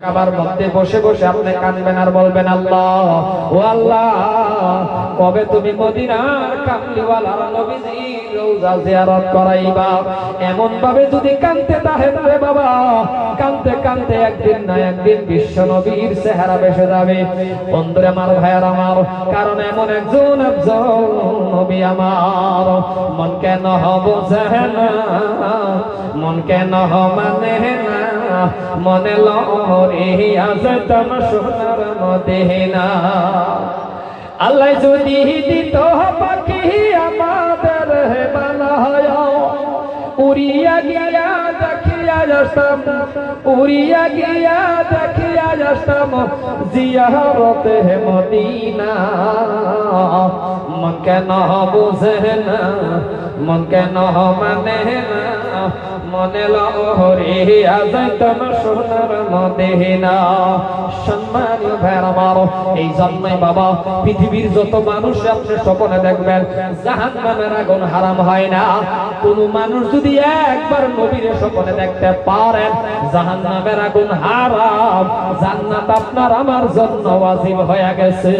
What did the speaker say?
কাবার মধ্যে বসে বসে আপনি কাঁদবেন আর বলবেন, আল্লাহ ও আল্লাহ, কবে তুমি মদিনার কামলিওয়ালার নবীজির রওজা জিয়ারত করাইবা। এমন ভাবে যদি কাঁদতে থাকেন রে বাবা, কাঁদতে কাঁদতে একদিন না একদিন বিশ্ব নবীর চেহারা ভেসে যাবে। বন্ধুরা আমার, ভাইয়ার আমার, কারণ এমন একজন নবী আমার। মন কেন বোঝে না, মন কেন মানে না, মনে লহরে আছে তম সোনার মদিনা। আল্লাহ যদি দিত পাখি আমাদের বানায়া, উড়িয়া গিয়া দেখিয়া আসতাম, উড়িয়া গিয়া দেখিয়া আসতাম জিয়ারতে মদিনা। মন কেন বুঝে না, মন কেন মানে না, মনে লহরে আজাইতাম সোনার মদিনা। সম্মানীয় ভাইরা আমার, এই জন্যই বাবা পৃথিবীর যত মানুষ আপনি স্বপ্নে দেখবেন জাহান্নামের আগুন হারাম হয় না। কোন মানুষ যদি একবার নবীর স্বপ্নে দেখতে পারেন জাহান্নামের আগুন হারাম, জান্নাত আপনার আমার জন্য ওয়াজিব হয়ে গেছে।